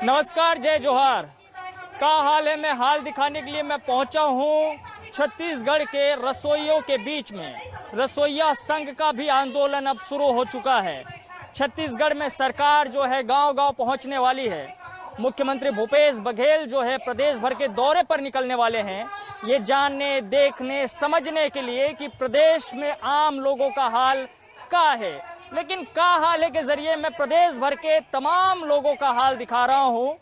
नमस्कार, जय जोहार। का हाल है, मैं हाल दिखाने के लिए मैं पहुंचा हूं छत्तीसगढ़ के रसोइयों के बीच में। रसोइया संघ का भी आंदोलन अब शुरू हो चुका है। छत्तीसगढ़ में सरकार जो है गांव-गांव पहुंचने वाली है। मुख्यमंत्री भूपेश बघेल जो है प्रदेश भर के दौरे पर निकलने वाले हैं, ये जानने, देखने, समझने के लिए कि प्रदेश में आम लोगों का हाल क्या है। लेकिन का हाल है के जरिए मैं प्रदेश भर के तमाम लोगों का हाल दिखा रहा हूं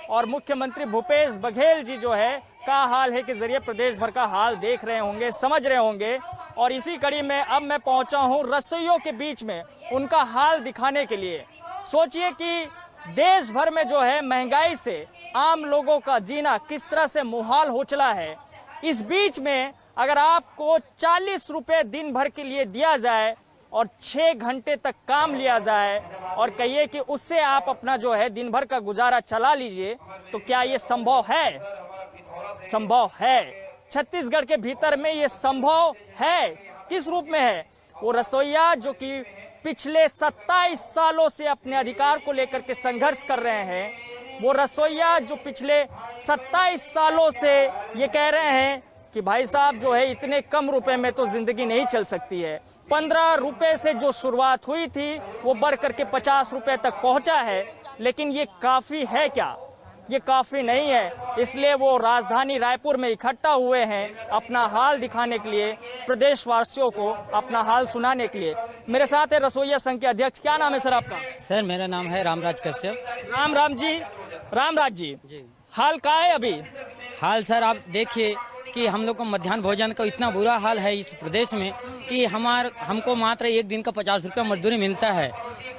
और मुख्यमंत्री भूपेश बघेल जी जो है का हाल है के जरिए प्रदेश भर का हाल देख रहे होंगे, समझ रहे होंगे। और इसी कड़ी में अब मैं पहुंचा हूं रसोइयों के बीच में उनका हाल दिखाने के लिए। सोचिए कि देश भर में जो है महंगाई से आम लोगों का जीना किस तरह से मुहाल हो चला है। इस बीच में अगर आपको 40 रुपये दिन भर के लिए दिया जाए और 6 घंटे तक काम लिया जाए और कहिए कि उससे आप अपना जो है दिन भर का गुजारा चला लीजिए, तो क्या ये संभव है? संभव है। छत्तीसगढ़ के भीतर में ये संभव है। किस रूप में है? वो रसोइया जो कि पिछले 27 सालों से अपने अधिकार को लेकर के संघर्ष कर रहे हैं, वो रसोइया जो पिछले 27 सालों से ये कह रहे हैं कि भाई साहब जो है इतने कम रुपए में तो जिंदगी नहीं चल सकती है। 15 रुपए से जो शुरुआत हुई थी वो बढ़ करके 50 रुपए तक पहुंचा है। लेकिन ये काफ़ी है क्या? ये काफ़ी नहीं है। इसलिए वो राजधानी रायपुर में इकट्ठा हुए हैं अपना हाल दिखाने के लिए, प्रदेशवासियों को अपना हाल सुनाने के लिए। मेरे साथ है रसोइया संघ के अध्यक्ष। क्या नाम है सर आपका? सर मेरा नाम है रामराज कश्यप। रामराज जी, हाल क्या है अभी? हाल सर आप देखिए कि हम लोग को मध्याह्न भोजन का इतना बुरा हाल है इस प्रदेश में कि हमको मात्र एक दिन का 50 रुपया मजदूरी मिलता है।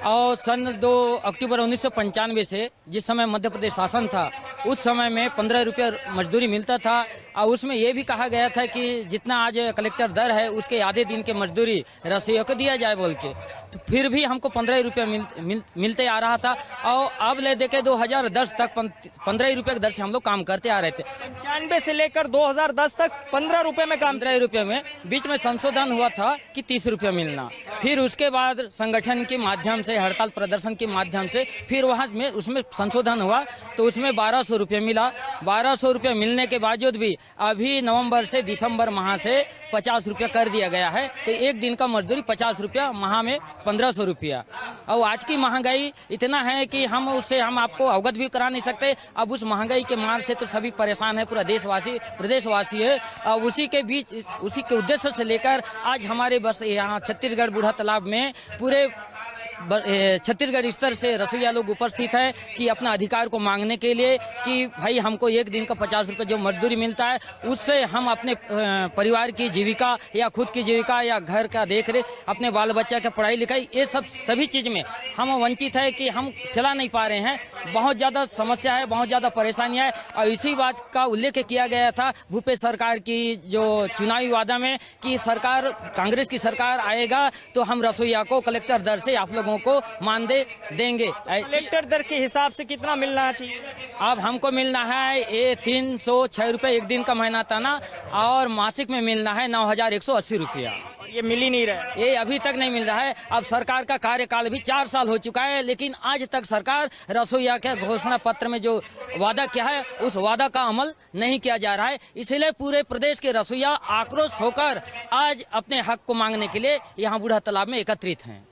और सन 2 अक्टूबर 1995 से जिस समय मध्य प्रदेश शासन था उस समय में 15 रुपये मजदूरी मिलता था। और उसमें ये भी कहा गया था कि जितना आज कलेक्टर दर है उसके आधे दिन के मजदूरी रसोइयों को दिया जाए बोल के, तो फिर भी हमको 15 रुपये मिलते आ रहा था। और अब ले देके 2010 तक 15 रुपये की दर से हम लोग काम करते आ रहे थे। 95 से लेकर 2010 तक 15 रुपये में काम। 15 रुपये में बीच में संशोधन हुआ था कि 30 रुपये मिलना। फिर उसके बाद संगठन के माध्यम से, हड़ताल प्रदर्शन के माध्यम से फिर वहाँ में उसमें संशोधन हुआ तो उसमें 1200 रुपये मिला। 1200 रुपये मिलने के बावजूद भी अभी नवंबर से दिसंबर माह से 50 रुपया कर दिया गया है। तो एक दिन का मजदूरी 50 रुपया, माह में 1500 रुपया। और आज की महंगाई इतना है कि हम आपको अवगत भी करा नहीं सकते। अब उस महंगाई के मार से तो सभी परेशान है, पूरा देशवासी प्रदेशवासी है। और उसी के बीच, उसी के उद्देश्य से लेकर आज हमारे बस यहाँ छत्तीसगढ़ बूढ़ा तालाब में पूरे छत्तीसगढ़ स्तर से रसोइया लोग उपस्थित हैं कि अपना अधिकार को मांगने के लिए कि भाई हमको एक दिन का 50 रुपये जो मजदूरी मिलता है उससे हम अपने परिवार की जीविका या खुद की जीविका या घर का देखरेख, अपने बाल बच्चा का पढ़ाई लिखाई, ये सभी चीज़ में हम वंचित है कि हम चला नहीं पा रहे हैं। बहुत ज़्यादा समस्या है, बहुत ज़्यादा परेशानियाँ है। और इसी बात का उल्लेख किया गया था भूपेश सरकार की जो चुनावी वादा में कि सरकार, कांग्रेस की सरकार आएगा तो हम रसोइया को कलेक्टर दर से आप लोगों को मानदेय देंगे। कलेक्टर दर के हिसाब से कितना मिलना चाहिए? अब हमको मिलना है ये 306 रुपये एक दिन का महीना ताना और मासिक में मिलना है 9180 रुपया। ये मिल ही नहीं रहा है। ये अभी तक नहीं मिल रहा है। अब सरकार का कार्यकाल भी 4 साल हो चुका है, लेकिन आज तक सरकार रसोइया के घोषणा पत्र में जो वादा किया है उस वादा का अमल नहीं किया जा रहा है। इसलिए पूरे प्रदेश के रसोइया आक्रोश होकर आज अपने हक को मांगने के लिए यहाँ बूढ़ा तालाब में एकत्रित हैं।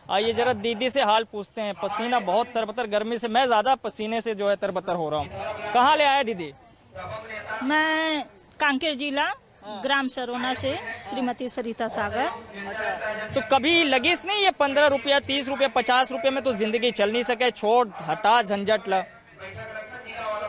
आइए जरा दीदी से हाल पूछते हैं। पसीना बहुत तरबतर, गर्मी से मैं ज्यादा पसीने से जो है तरबतर हो रहा हूँ। कहाँ ले आए दीदी? मैं कांकेर जिला ग्राम सरोना से श्रीमती सरिता सागर। तो कभी लगिस नहीं ये 15 रुपया, 30 रुपया, 50 रुपये में तो जिंदगी चल नहीं सके? छोड़, हटा, झंझट ला।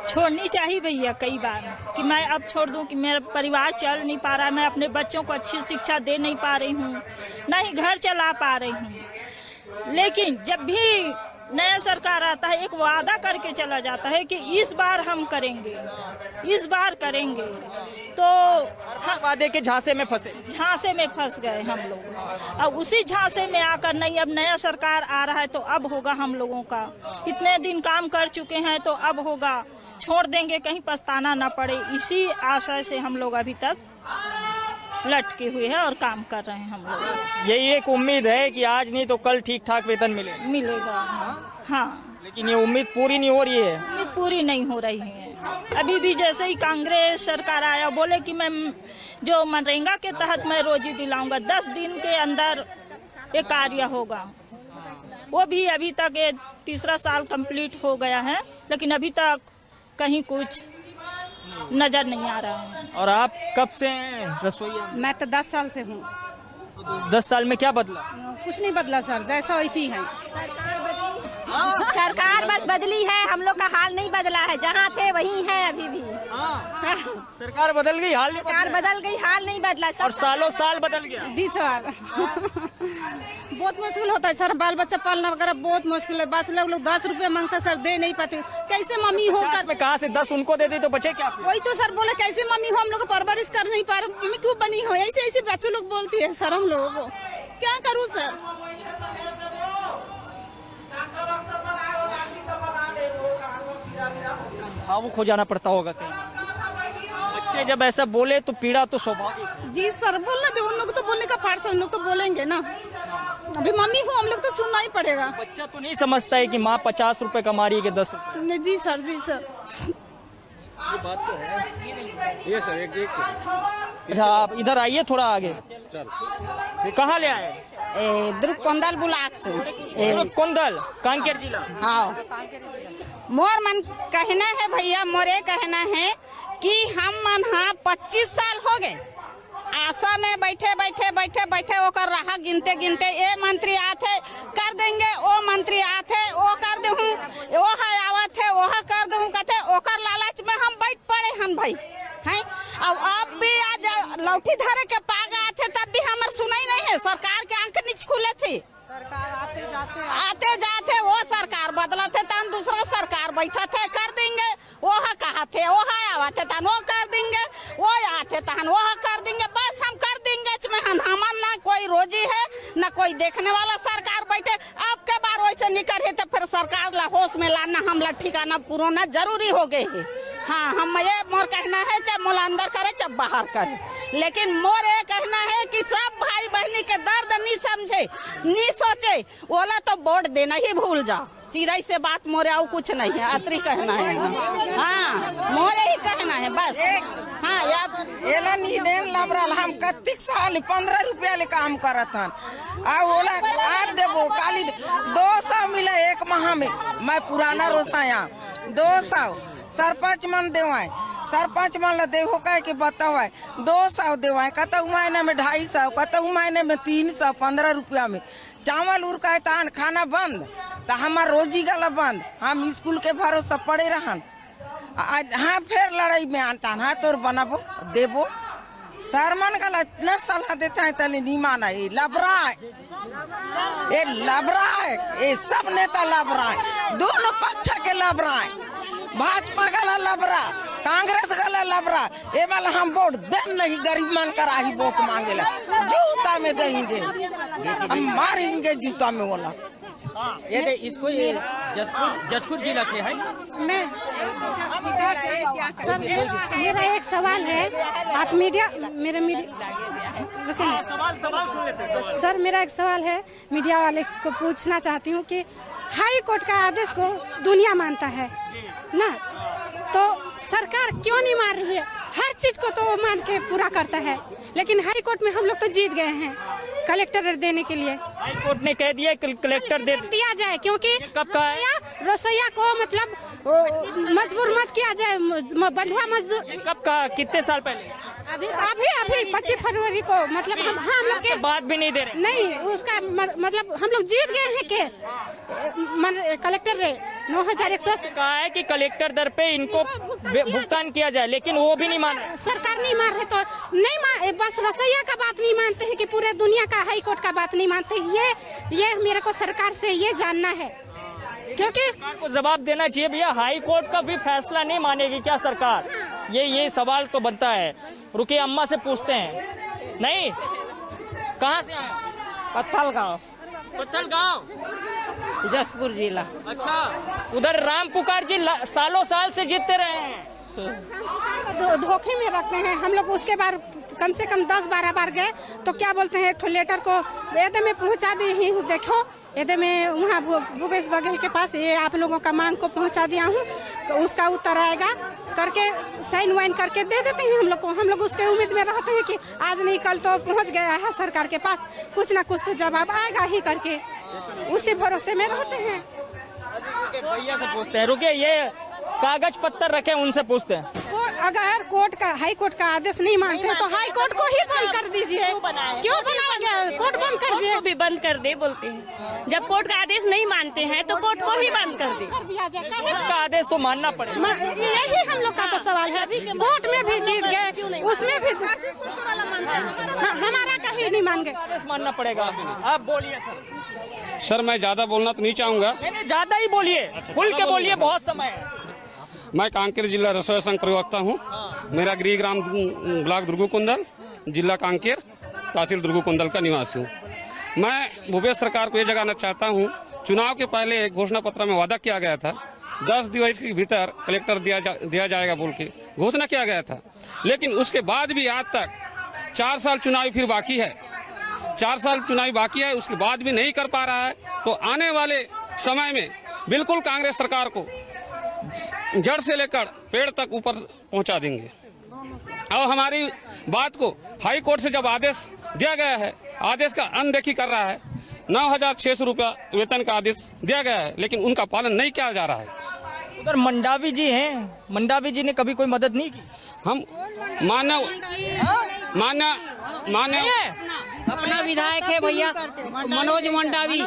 छोड़नी चाहिए भैया कई बार कि मैं अब छोड़ दूं कि मेरा परिवार चल नहीं पा रहा है, मैं अपने बच्चों को अच्छी शिक्षा दे नहीं पा रही हूँ, ना ही घर चला पा रही हूँ। लेकिन जब भी नया सरकार आता है एक वादा करके चला जाता है कि इस बार हम करेंगे, इस बार करेंगे, तो हम वादे के झांसे में फंस गए हम लोग। अब उसी झांसे में आकर नहीं, अब नया सरकार आ रहा है तो अब होगा हम लोगों का। इतने दिन काम कर चुके हैं तो अब होगा, छोड़ देंगे कहीं पछताना ना पड़े। इसी आशय से हम लोग अभी तक लटके हुए हैं और काम कर रहे हैं हम लोग। यही एक उम्मीद है कि आज नहीं तो कल ठीक ठाक वेतन मिलेगा। हाँ। लेकिन ये उम्मीद पूरी नहीं हो रही है। उम्मीद पूरी नहीं हो रही है। अभी भी जैसे ही कांग्रेस सरकार आया बोले कि मैं जो मनरेगा के तहत मैं रोजी दिलाऊंगा, 10 दिन के अंदर ये कार्य होगा। वो भी अभी तक ये तीसरा साल कंप्लीट हो गया है, लेकिन अभी तक कहीं कुछ नजर नहीं आ रहा है। और आप कब से हैं रसोईया? मैं तो 10 साल से हूँ। 10 साल में क्या बदला? कुछ नहीं बदला सर, जैसा वैसी है। सरकार बस बदली है, हम लोग का हाल नहीं बदला है, जहाँ थे वही है अभी भी। सरकार बदल गई, हाल नहीं सरकार बदल गई, हाल नहीं बदला। और सालों साल बदल गया। जी सर बहुत मुश्किल होता है सर, बाल बच्चा पालना वगैरह बहुत मुश्किल है। बस लोग 10 रुपए मांगता सर, दे नहीं पाते। कैसे मम्मी होकर कहाँ से 10 उनको दे दी तो बचे क्या? वही तो सर बोले, कैसे मम्मी हो, हम लोग परवरिश कर नहीं पा रहे, मम्मी क्यों बनी हो? ऐसे ऐसे बच्चों लोग बोलती है सर, हम लोगों को क्या करूँ सर? भावुक हो जाना पड़ता होगा कहीं। बच्चे जब ऐसा बोले तो पीड़ा तो स्वाभाविक है। जी सर, बोलना दे, उन लोग तो बोलने का फाड़ से उन लोग तो बोलेंगे ना। अभी मम्मी हो, हम लोग तो सुनना ही पड़ेगा। बच्चा तो नहीं समझता है कि माँ 50 रुपए कमा रही है कि 10 रुपए। जी सर, जी सर। ये बात तो है। ये सर एक अच्छा, आप इधर आइए थोड़ा आगे। कहाँ ले आए? दुर्कोंदल ब्लॉक से। कोंदल, कांकेर जिला। हाँ, मोर मन कहना है भैया, मोरे कहना है कि हम मन 25 साल हो गए आशा में बैठे बैठे बैठे बैठे ओकर रहा गिनते गिनते। ए मंत्री आते कर देंगे, ओ मंत्री आते वो कर दूँ, वो है आवत है वो कर दूँ कहते, ओकर लालच में हम बैठ पड़े हन भाई हैं। अब भी आज लौठी धरे के पाग आते तब भी हमारे सुनाई नहीं है। सरकार के आंख नीच खुले थी, सरकार आते जाते वो सरकार बदला थे तन दूसरा सरकार बैठा थे कर देंगे, वो कहा थे वो आते तन वो कर देंगे, वो आते तन वो कर देंगे, बस हम कर देंगे। हमार ना कोई रोजी है ना कोई देखने वाला सरकार बैठे। अब के बार वैसे निकल है तो फिर सरकार ला होश में लाना हमला ठिकाना पुराना जरूरी हो गए है। हाँ, हम ये मोर कहना है चाहे मोला अंदर करे चाहे बाहर करे, लेकिन मोर ये कहना है कि सब भाई बहनी के दर्द नहीं समझे नहीं सोचे, ओला तो वोट देना ही भूल जाओ। सीधा से बात मोरे और कुछ नहीं है, अतरी कहना है। हाँ, मोरे ही कहना है बस। हाँ, एला नहीं देन लबरल हम कत्तिक साल 15 रुपया ले काम करत हन। आ ओला आज देबो काली 200 मिला एक माह में। मैं पुराना रोसाया 200 सरपंच मन देवाए, सरपंच मन ला देहो कह के बतावाए 200 देवाए, कतहु महीने में 250, कतहु महीने में 300, 15 रुपया में चावल उड़का तान खाना बंद तो हमार रोजी गला बंद। हम स्कूल के भरोसा पड़े रहन। हाँ, फिर लड़ाई में आता हाँ तोर बनाबो देबो। सरमन का इतना सलाह देता है तले नहीं माना। ये लबरा है, ये लबरा है, ये सब नेता लबरा है, दोनों पक्ष के लबरा है। भाजपा गला लबरा, कांग्रेस गला लबरा। ये वाला हम वोट दें नहीं, गरीब मन कर आही वोट मांगेला, जूता में देंगे, हम मारेंगे जूता में बोला। ये इसको जसपुर जिला से है। मैं सर, मेरा एक सवाल है, आप मीडिया सवाल सुन लेते हैं। सर, मेरा एक सवाल है, मीडिया वाले को पूछना चाहती हूँ कि हाई कोर्ट का आदेश को दुनिया मानता है ना, तो सरकार क्यों नहीं मान रही है? हर चीज को तो वो मान के पूरा करता है, लेकिन हाई कोर्ट में हम लोग तो जीत गए हैं कलेक्टर देने के लिए। हाई कोर्ट ने कह दिया कलेक्टर दे दिया जाए, क्योंकि कब का है? रसोईया को मतलब मजबूर मत किया जाए, बंधुआ मजदूर। कब का, कितने साल पहले? अभी 25 फरवरी को, मतलब हम लोग के बात भी नहीं दे रहे। नहीं, उसका मतलब हम लोग जीत गए हैं केस। कलेक्टर ने 9100 कहा है कि कलेक्टर दर पे इनको भुगतान किया जाए, लेकिन वो भी नहीं मान रहे। सरकार नहीं मान रहे तो नहीं बस रसोईया का बात नहीं मानते हैं कि पूरे दुनिया का हाई कोर्ट का बात नहीं मानते। ये मेरे को सरकार से ये जानना है, क्योंकि सरकार को जवाब देना चाहिए भैया। हाई कोर्ट का भी फैसला नहीं मानेगी क्या सरकार? ये सवाल तो बनता है। रुकिए, अम्मा से पूछते हैं। नहीं, कहाँ से आए? पत्थलगांव, जसपुर जिला। अच्छा, उधर राम पुकार जी सालों साल से जीतते रहे हैं। धोखे में रखते हैं हम लोग। उसके बाद कम से कम 10-12 बार गए तो क्या बोलते हैं, एक लेटर को वेद में पहुंचा दी ही, देखो यदि मैं वहाँ भूपेश बघेल के पास ये आप लोगों का मांग को पहुँचा दिया हूँ, उसका उत्तर आएगा करके साइन वाइन करके दे देते हैं हम लोग को। हम लोग उसके उम्मीद में रहते हैं कि आज नहीं कल तो पहुँच गया है सरकार के पास, कुछ ना कुछ तो जवाब आएगा ही करके, उसी भरोसे में रहते हैं। भैया से पूछते हैं, रुके, ये कागज पत्तर रखे उनसे पूछते हैं। अगर कोर्ट का हाई कोर्ट का आदेश नहीं मानते हैं तो हाई कोर्ट को ही बंद कर दीजिए। क्यों बनाएंगे? कोर्ट बंद कर दिए, भी बंद कर दे बोलते हैं। जब कोर्ट का आदेश नहीं मानते हैं तो कोर्ट को ही बंद कर दे। कोर्ट का आदेश तो मानना पड़ेगा। यही हम लोग का तो सवाल है। कोर्ट में भी जीत गए, उसमें भी हमारा कहीं नहीं मान गए। आदेश मानना पड़ेगा। आप बोलिए सर। सर मैं ज़्यादा बोलना तो नहीं चाहूँगा। मैंने ज्यादा ही बोलिए, खुल के बोलिए, बहुत समय है। मैं कांकेर जिला रसोई संघ प्रवक्ता हूँ। मेरा गृह ग्राम ब्लॉक दुर्गुकुंदल, जिला कांकेर, तहसील दुर्गुकुंदल का निवासी हूँ। मैं भूपेश सरकार को ये जगाना चाहता हूँ, चुनाव के पहले एक घोषणा पत्र में वादा किया गया था 10 दिवस के भीतर कलेक्टर दिया जाएगा बोल के घोषणा किया गया था, लेकिन उसके बाद भी आज तक 4 साल चुनावी फिर बाकी है, 4 साल चुनावी बाकी है, उसके बाद भी नहीं कर पा रहा है। तो आने वाले समय में बिल्कुल कांग्रेस सरकार को जड़ से लेकर पेड़ तक ऊपर पहुंचा देंगे। और हमारी बात को हाई कोर्ट से जब आदेश दिया गया है, आदेश का अनदेखी कर रहा है। 9,600 रुपया वेतन का आदेश दिया गया है, लेकिन उनका पालन नहीं किया जा रहा है। उधर मंडावी जी हैं, मंडावी जी ने कभी कोई मदद नहीं की। हम मानव अपना विधायक है भैया मनोज मंडावी,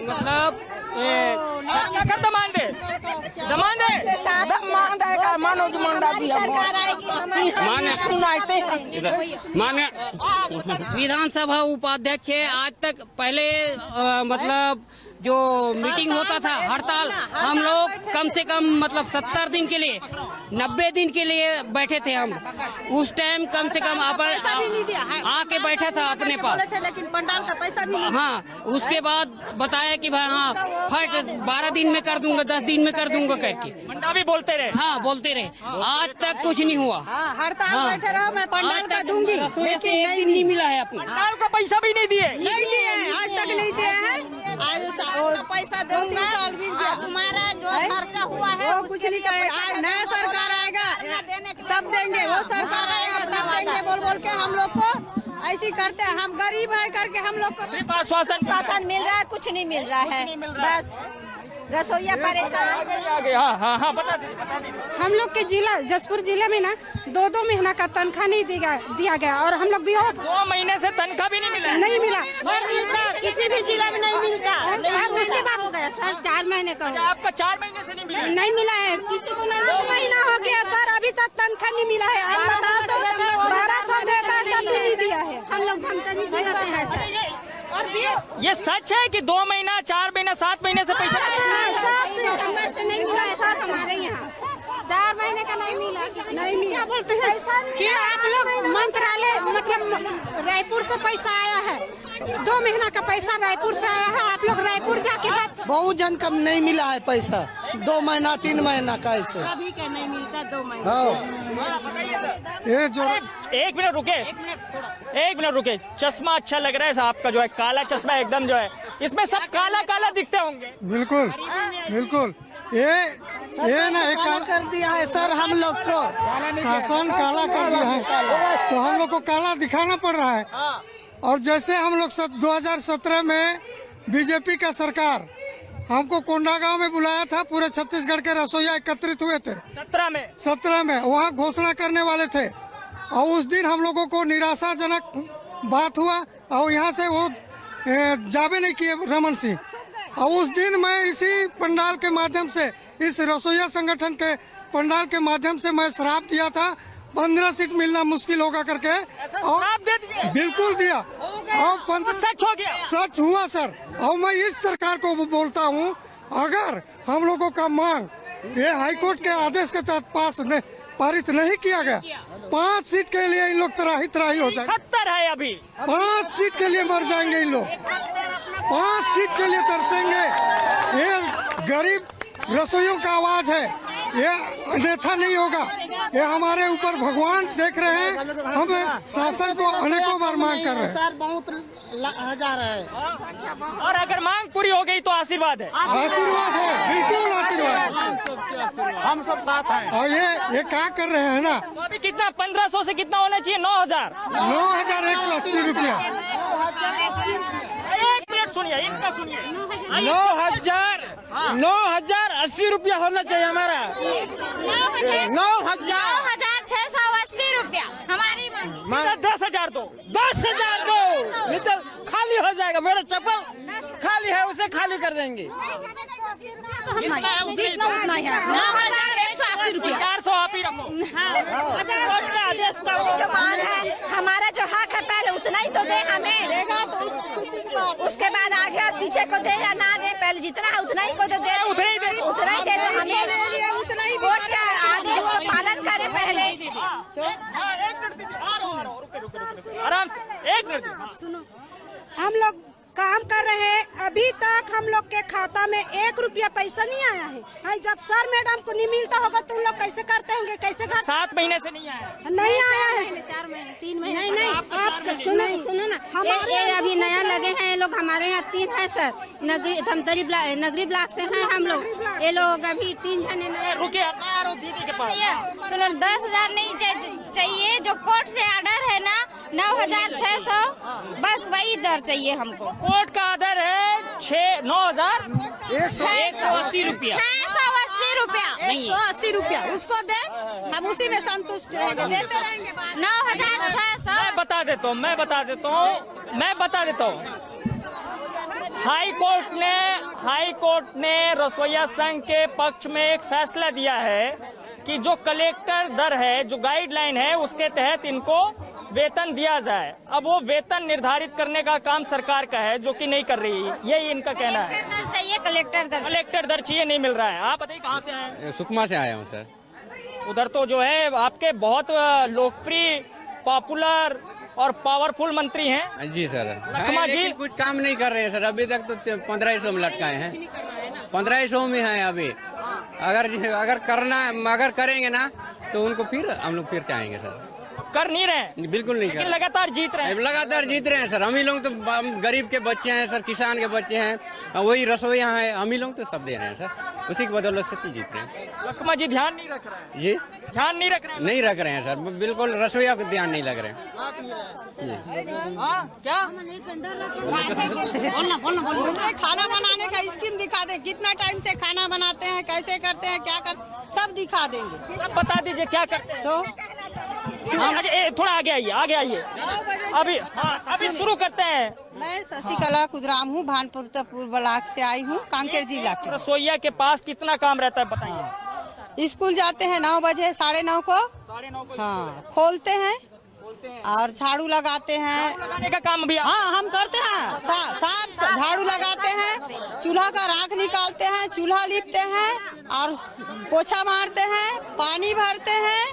मतलब क्या करता मानदे का मनोज मंडावी मान्य विधानसभा उपाध्यक्ष है। आज तक पहले मतलब जो मीटिंग होता था हड़ताल, हम लोग कम से कम मतलब 70 दिन के लिए 90 दिन के लिए बैठे थे हम। उस टाइम कम से कम आके बैठा था अपने पास, लेकिन पंडाल का पैसा भी हाँ। उसके बाद बताया कि भाई हाँ फट 12 दिन में कर दूंगा, 10 दिन में कर दूंगा कह के मंडावी बोलते रहे। हाँ बोलते रहे। आज तक कुछ नहीं हुआ। हड़ताल बैठे रहो, मैं पंडाल का दूंगी, लेकिन नहीं मिला है अपना। पंडाल का पैसा भी नहीं दिए, आज तक नहीं दिए हैं। आज पैसा दूंगा, तुम्हारा जो खर्चा हुआ है वो कुछ नहीं करेगा। आज नया सरकार आएगा तब देंगे, वो सरकार आएगा तब देंगे बोल बोल के हम लोग को ऐसी करते हैं। हम गरीब है करके हम लोग को सिर्फ आश्वासन मिल रहा है, कुछ नहीं मिल रहा है। बस रसोईया परेशान। आगे। हाँ बता दीजिए। हम लोग के जिला जसपुर जिले में ना 2-2 महीना का तनख्वाह नहीं दिया गया और हम लोग भी 2 महीने से तनख्वाह भी नहीं मिला। किसी भी जिला में नहीं मिलता। उसके बाद हो गया सर 4 महीने का आपका 4 महीने से नहीं मिला। नहीं मिला है, किसी को नहीं। 2 महीना हो गया सर, अभी तक तनख्वाह नहीं मिला है। हम बताओ तो 1200 देता है तब भी नहीं दिया है। हम लोग धमतरी से जाते हैं सर। और ये सच है कि 2 महीना, 4 महीना, 7 महीने से पैसा से नहीं मिला है सर। 4 महीने का नहीं मिला। नहीं मिला। क्या बोलते हैं कि आप लोग मंत्रालय मतलब रायपुर से पैसा आया है, 2 महीना का पैसा रायपुर से आया है। आप लोग रायपुर जाके बात। बहुत जन कम नहीं मिला है पैसा, 2 महीना 3 महीना का ऐसे। अभी का नहीं मिलता 2 महीना। ये जो 1 मिनट रुके, 1 मिनट रुके। चश्मा अच्छा लग रहा है साहब का, जो है काला चश्मा एकदम जो है, इसमें सब काला काला दिखते होंगे। बिल्कुल ये ना काला कर दिया है सर, हम लोग को शासन काला कर दिया है तो हम लोग को काला दिखाना पड़ रहा है। और जैसे हम लोग 2017 में बीजेपी का सरकार हमको कोंडागांव में बुलाया था, पूरे छत्तीसगढ़ के रसोइया एकत्रित हुए थे 17 में वहाँ घोषणा करने वाले थे। और उस दिन हम लोगों को निराशाजनक बात हुआ और यहाँ से वो जावे नहीं किए रमन सिंह। और उस दिन मैं इसी पंडाल के माध्यम से, इस रसोइया संगठन के पंडाल के माध्यम से मैं श्राप दिया था 15 सीट मिलना मुश्किल होगा करके, और बिल्कुल दिया और सच हो गया, सच हुआ सर। और मैं इस सरकार को बोलता हूँ, अगर हम लोगों का मांग ये हाईकोर्ट के आदेश के तहत पारित नहीं किया गया, 5 सीट के लिए इन लोग त्राही हो जाएंगे। 71 है अभी, 5 सीट के लिए मर जाएंगे इन लोग, 5 सीट के लिए तरसेंगे। ये गरीब रसोइयों का आवाज है, ये अन्यथा नहीं होगा। ये हमारे ऊपर भगवान देख रहे हैं, हम शासन को अनेकों बार मांग कर रहे हैं। सर बहुत हजार है, और अगर मांग पूरी हो गई तो आशीर्वाद है। आशीर्वाद है, बिल्कुल आशीर्वाद, हम सब साथ हैं। और ये क्या कर रहे हैं ना, तो अभी कितना 1500 से कितना होना चाहिए? 9000। 9180 रुपया। 1 मिनट सुनिए, इनका सुनिए। 9080 रुपया होना चाहिए हमारा। 9680 रुपया हमारी मांग। 10,000 दो। 10,000 दो, नहीं तो खाली हो जाएगा। मेरा चप्पल खाली है, उसे खाली कर देंगे। जितना उतना ही है। 9180 रुपया। 400 आप ही रखो। आदेश का जो मांग है, हमारा जो हक है पहले उतना ही तो दे हमें, उसके बाद आगे और पीछे को दे या ना दे, पहले जितना है उतना ही को तो दे, उतना ही दे हमें, उतना ही वोट के आदेश का पालन करें पहले। आराम से 1 मिनट सुनो, हम लोग काम कर रहे हैं, अभी तक हम लोग के खाता में 1 रुपया पैसा नहीं आया है। जब सर मैडम को नहीं मिलता होगा तो लोग कैसे करते होंगे, कैसे 7 महीने से नहीं आया। नहीं आया है। 4 महीने 3 महीने नहीं। आप सुनो ना, ये अभी नया लगे हैं ये लोग। हमारे यहाँ 3 है सर, नगरी ब्लॉक से हैं हम लोग। ये लोग अभी 3 जने नए। रुकिए, मैं आ रहा हूँ दीदी के पास। सुनो, 10,000 नहीं चाहिए, जो कोर्ट से ऑर्डर है ना 9600, बस वही दर चाहिए हमको। कोर्ट का आदर है 9180 रुपया। 680 रुपया। 180 रुपया उसको दे, हम उसी में संतुष्ट रहेंगे, देते रहेंगे। 9600। मैं बता देता हूँ। हाई कोर्ट ने रसोइया संघ के पक्ष में एक फैसला दिया है कि जो कलेक्टर दर है, जो गाइडलाइन है, उसके तहत इनको वेतन दिया जाए। अब वो वेतन निर्धारित करने का काम सरकार का है, जो कि नहीं कर रही। यही इनका कहना है। कलेक्टर दर चाहिए, नहीं मिल रहा है। आप बताइए कहाँ से आए? सुकमा से आया हूँ सर। उधर तो जो है आपके बहुत लोकप्रिय, पॉपुलर और पावरफुल मंत्री हैं। जी सर, लखमा जी कुछ काम नहीं कर रहे हैं सर। अभी तक तो 1500 में लटकाए हैं, 1500 में है अभी। अगर करेंगे ना तो उनको फिर हम लोग फिर चाहेंगे सर। कर नहीं रहे, बिल्कुल नहीं कर। लगातार जीत रहे हैं। लगातार जीत रहे हैं सर। हम ही लोग तो गरीब के बच्चे हैं सर, किसान के बच्चे हैं, वही रसोईया हैं, हम ही लोग तो सब दे रहे हैं सर। उसी की बदौलत से जीत रहे हैं। लखमा जी ध्यान नहीं रख रहे हैं। जी ध्यान नहीं रख रहे हैं। नहीं रख रहे हैं सर, बिल्कुल रसोईया को ध्यान नहीं लग रहे हैं। क्या खाना बनाने का स्कीम दिखा दे, कितना टाइम से खाना बनाते हैं, कैसे करते हैं, क्या कर, सब दिखा देंगे। सब बता दीजिए क्या करते हैं। तो थोड़ा आगे आइए। अभी शुरू करते हैं। मैं शशिकला कुदराम हूँ, भानपुर ब्लॉक से आई हूँ, कांकेर जिला के। रसोइया के पास कितना काम रहता है बताइए? स्कूल जाते हैं 9 बजे, 9:30 को। 9:30 बजे हाँ, खोलते हैं और झाड़ू लगाते हैं। लगाने का काम भी हाँ हम करते हैं, साफ झाड़ू लगाते हैं, चूल्हा का राख निकालते हैं, चूल्हा लीपते हैं और पोछा मारते हैं, पानी भरते हैं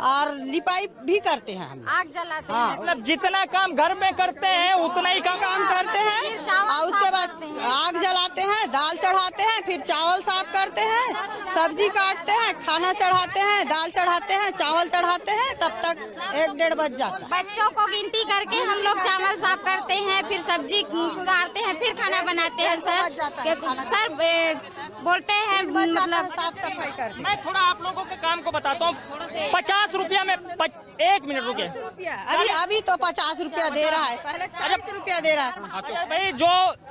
और लिपाई भी करते हैं हम। आग जलाते हाँ, मतलब जितना काम घर में करते हैं उतना ही काम करते हैं। और उसके बाद आग जलाते हैं, दाल चढ़ाते हैं, फिर चावल साफ करते हैं, सब्जी काटते हैं, खाना चढ़ाते हैं, दाल चढ़ाते हैं, चावल चढ़ाते हैं, तब तक 1-1:30 बज जाता है। बच्चों को गिनती करके हम लोग चावल साफ करते हैं, फिर सब्जी सुधारते हैं, फिर खाना बनाते हैं सर। सर बोलते हैं मतलब साफ सफाई करते हैं। मैं थोड़ा आप लोगों के काम को बताता हूँ। 50 रुपया में 1 मिनट रुके। अभी तो 50 रुपया दे रहा है, पहले 40 रुपया दे रहा है। भाई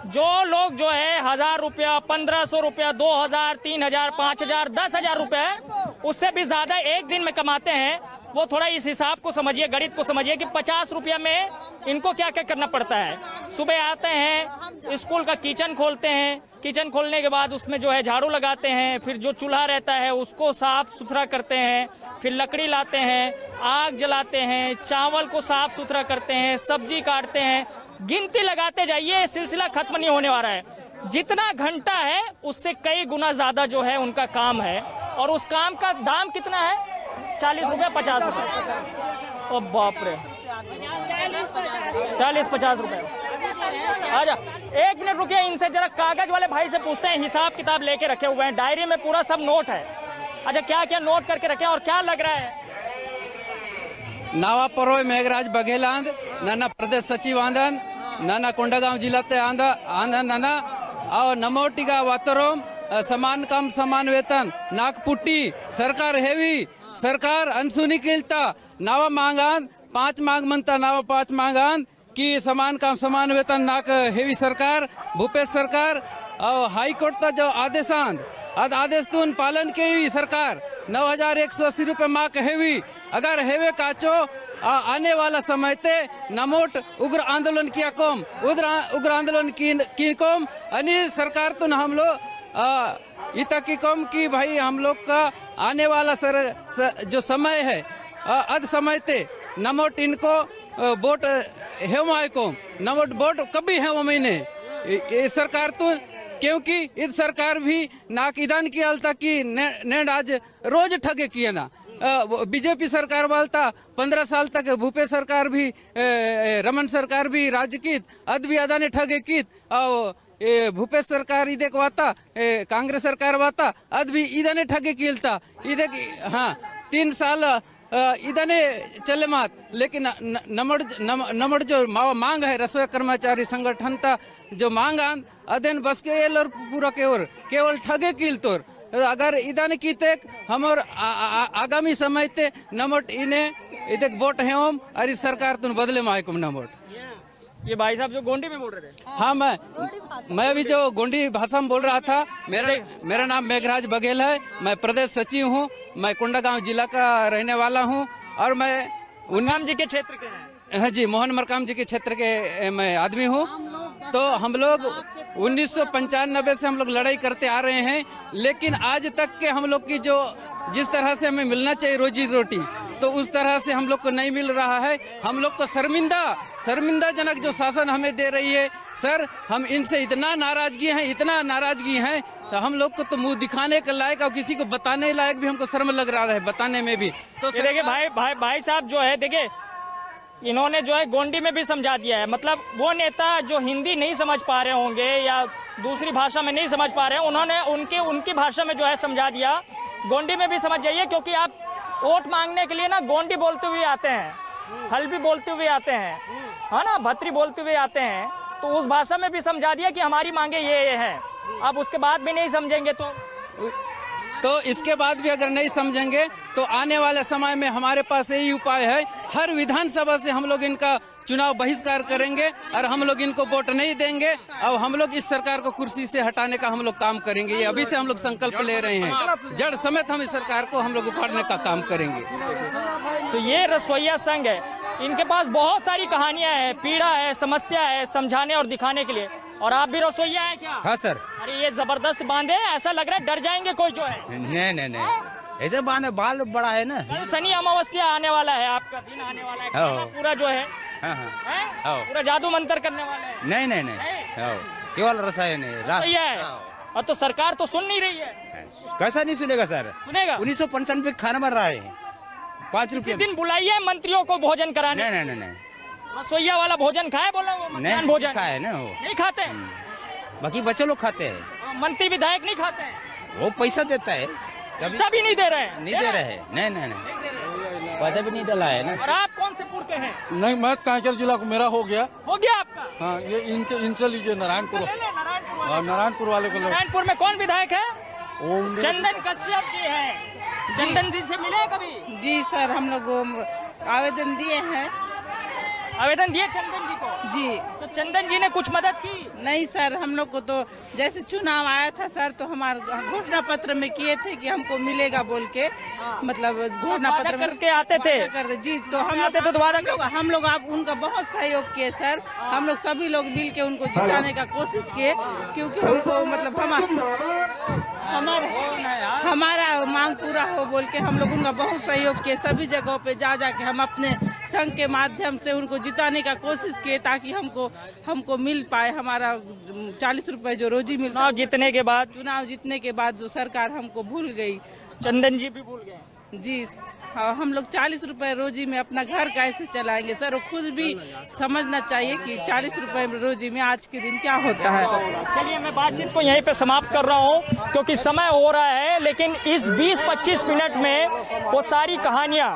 जो लोग जो है 1000 रुपया, 1500 रुपया, 2000, 3000, 5000, 10,000 रुपए, उससे भी ज्यादा एक दिन में कमाते हैं, वो थोड़ा इस हिसाब को समझिए, गणित को समझिए कि 50 रुपया में इनको क्या क्या करना पड़ता है। सुबह आते हैं, स्कूल का किचन खोलते हैं, किचन खोलने के बाद उसमें जो है झाड़ू लगाते हैं, फिर जो चूल्हा रहता है उसको साफ सुथरा करते हैं, फिर लकड़ी लाते हैं, आग जलाते हैं, चावल को साफ सुथरा करते हैं, सब्जी काटते हैं। गिनती लगाते जाइए, सिलसिला खत्म नहीं होने वाला है। जितना घंटा है उससे कई गुना ज्यादा जो है उनका काम है। और उस काम का दाम कितना है? 40 रुपये, 50 रुपये। ओ बाप रे, 40-50 रुपये। आजा 1 मिनट रुकिए, इनसे जरा कागज वाले भाई से पूछते हैं। हिसाब किताब लेके रखे हुए हैं, डायरी में पूरा सब नोट है। अच्छा, क्या क्या नोट करके रखे और क्या लग रहा है? नावा परोय मेघराज बघेल आंद नाना प्रदेश सचिव आंदन नाना कोंडागांव जिला ते आंदन नाना और नमोटिगा वातरोम समान काम समान वेतन नागपुट्टी सरकार हेवी सरकार अनसुनी किलता नावा मांगान 5 मांग म्हणता नावा 5 मांगान की समान काम समान वेतन नाक हेवी सरकार भूपेश सरकार और हाई कोर्ट का जो आदेश तुन पालन केवी सरकार 9,180 रुपये माक हेवी अगर हेवे काचो आने वाला समय ते नमोट उग्र आंदोलन किया कोम उग्र आंदोलन की कोम अनिल सरकार तुन हम लोग इतना की कोम की भाई हम लोग का आने वाला जो समय है अध समय ते नमोट इनको वोट हेमाय कोम नमोट वोट कभी है वो महीने ये सरकार तो क्योंकि इस सरकार भी नाक ईदान की अलता की नेड आज रोज ठगे किए ना बीजेपी सरकार वालता 15 साल तक भूपेश सरकार भी रमन सरकार भी राज्य की अद भी अदा ने ठगे की और भूपेश सरकार इधे वाता कांग्रेस सरकार वाता अद भी इधे ने ठगे किलता इधे हाँ 3 साल इधने चले मात लेकिन नमड़ जो मांग है रसोई कर्मचारी संगठन था जो मांग आन अदेन बस के और पूरा केवल ठगे किल तोर अगर इधने की तेक हम और आगामी समय ते नमट इन्हें इधे वोट है ओम अरे सरकार तुम बदले मायकुम नमट। ये भाई साहब जो गोंडी में बोल रहे थे? हाँ, मैं भी जो गोंडी भाषा में बोल रहा था। मेरा नाम मेघराज बघेल है, मैं प्रदेश सचिव हूँ, मैं कोंडागांव जिला का रहने वाला हूँ और मैं उन्नाम जी के क्षेत्र के हैं। हाँ जी, मोहन मरकाम जी के क्षेत्र के मैं आदमी हूँ। तो हम लोग 1995 से हम लोग लड़ाई करते आ रहे हैं, लेकिन आज तक के हम लोग की जो जिस तरह से हमें मिलना चाहिए रोजी रोटी तो उस तरह से हम लोग को नहीं मिल रहा है। हम लोग को शर्मिंदाजनक जो शासन हमें दे रही है सर, हम इनसे इतना नाराजगी है तो हम लोग को तो मुंह दिखाने के लायक और किसी को बताने लायक भी हमको शर्म लग रहा है बताने में भी। तो देखिए भाई साहब जो है, देखिए इन्होंने जो है गोंडी में भी समझा दिया है। मतलब वो नेता जो हिंदी नहीं समझ पा रहे होंगे या दूसरी भाषा में नहीं समझ पा रहे हैं, उन्होंने उनकी भाषा में जो है समझा दिया। गोंडी में भी समझ जाइए, क्योंकि आप वोट मांगने के लिए ना गोंडी बोलते हुए आते हैं, हल्बी बोलते हुए आते हैं, है ना, भत्री बोलते हुए आते हैं, तो उस भाषा में भी समझा दिया कि हमारी मांगे ये है। अब उसके बाद भी नहीं समझेंगे तो इसके बाद भी अगर नहीं समझेंगे तो आने वाले समय में हमारे पास यही उपाय है, हर विधानसभा से हम लोग इनका चुनाव बहिष्कार करेंगे और हम लोग इनको वोट नहीं देंगे और हम लोग इस सरकार को कुर्सी से हटाने का हम लोग काम करेंगे। ये अभी से हम लोग संकल्प ले रहे हैं, जड़ समेत हम इस सरकार को हम लोग उखाड़ने का काम करेंगे। तो ये रसोइया संघ है, इनके पास बहुत सारी कहानियां हैं, पीड़ा है, समस्या है, समझाने और दिखाने के लिए। और आप भी रसोइया हैं क्या? हाँ सर। अरे ये जबरदस्त बांधे, ऐसा लग रहा है डर जाएंगे कोई जो है। नहीं ऐसे बांधे, बाल बड़ा है ना। शनि अमावस्या आने वाला है, आपका दिन आने वाला है, खाना पूरा जो है पूरा जादू मंत्र करने वाले हैं। नहीं केवल रसायन है। और तो सरकार तो सुन नहीं रही है। कैसा नहीं सुनेगा सर? सुनेगा। 1995 खाना बन रहा है 5 रुपये। दिन बुलाइए मंत्रियों को भोजन कराने। नहीं रसोइया वाला भोजन खाए, बोला वो मध्याह्न भोजन खाए ना, वो नहीं खाते। बाकी बच्चे लोग खाते हैं, मंत्री विधायक नहीं खाते हैं। वो पैसा देता है, पैसा भी नहीं दे रहे हैं। नहीं पैसा भी नहीं डाला है ना। और आप कौन से पुर के हैं? नहीं, मैं कांकेर जिला को, मेरा हो गया आपका? हाँ, ये इनसे लीजिए नारायणपुर वाले को। नारायणपुर में कौन विधायक है? चंदन कश्यप जी हैं। चंदन जी से मिले कभी? जी सर, हम लोग आवेदन दिए हैं। आवेदन दिए चंदन जी को? जी। तो चंदन जी ने कुछ मदद की? नहीं सर, हम लोग को तो जैसे चुनाव आया था सर, तो हमारे घोषणा पत्र में किए थे कि हमको मिलेगा बोल के, मतलब घोषणा पत्र करके आते थे। जी, तो हम आते थे तो हम लोग आप उनका बहुत सहयोग किए सर। हम लोग सभी लोग मिल के उनको जिताने का कोशिश किए, क्योंकि हमको मतलब हमारा मांग पूरा हो बोल के हम लोग उनका बहुत सहयोग किए। सभी जगहों पे जा के हम अपने संघ के माध्यम से उनको जिताने का कोशिश किए, ताकि हमको मिल पाए हमारा 40 रुपए जो रोजी मिलता। चुनाव जीतने के बाद जो सरकार हमको भूल गई। चंदन जी भी भूल गए। जी। और हम लोग 40 रुपए रोजी में अपना घर कैसे चलाएंगे सर? वो खुद भी समझना चाहिए कि 40 रुपए रोजी में आज के दिन क्या होता है। चलिए मैं बातचीत को यहीं पे समाप्त कर रहा हूँ क्योंकि समय हो रहा है, लेकिन इस 20-25 मिनट में वो सारी कहानियाँ,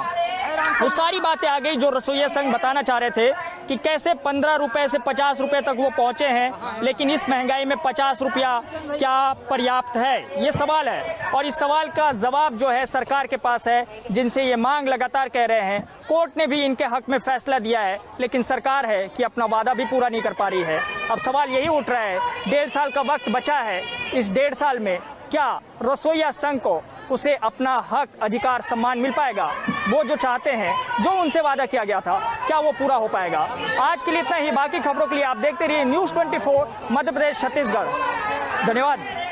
वो सारी बातें आ गई जो रसोइया संघ बताना चाह रहे थे कि कैसे 15 रुपए से 50 रुपए तक वो पहुंचे हैं, लेकिन इस महंगाई में 50 रुपया क्या पर्याप्त है, ये सवाल है। और इस सवाल का जवाब जो है सरकार के पास है, जिनसे ये मांग लगातार कह रहे हैं। कोर्ट ने भी इनके हक में फैसला दिया है, लेकिन सरकार है कि अपना वादा भी पूरा नहीं कर पा रही है। अब सवाल यही उठ रहा है, 1.5 साल का वक्त बचा है, इस 1.5 साल में क्या रसोइया संघ को उसे अपना हक, अधिकार, सम्मान मिल पाएगा? वो जो चाहते हैं, जो उनसे वादा किया गया था, क्या वो पूरा हो पाएगा? आज के लिए इतना ही। बाकी खबरों के लिए आप देखते रहिए News 24 मध्य प्रदेश छत्तीसगढ़। धन्यवाद।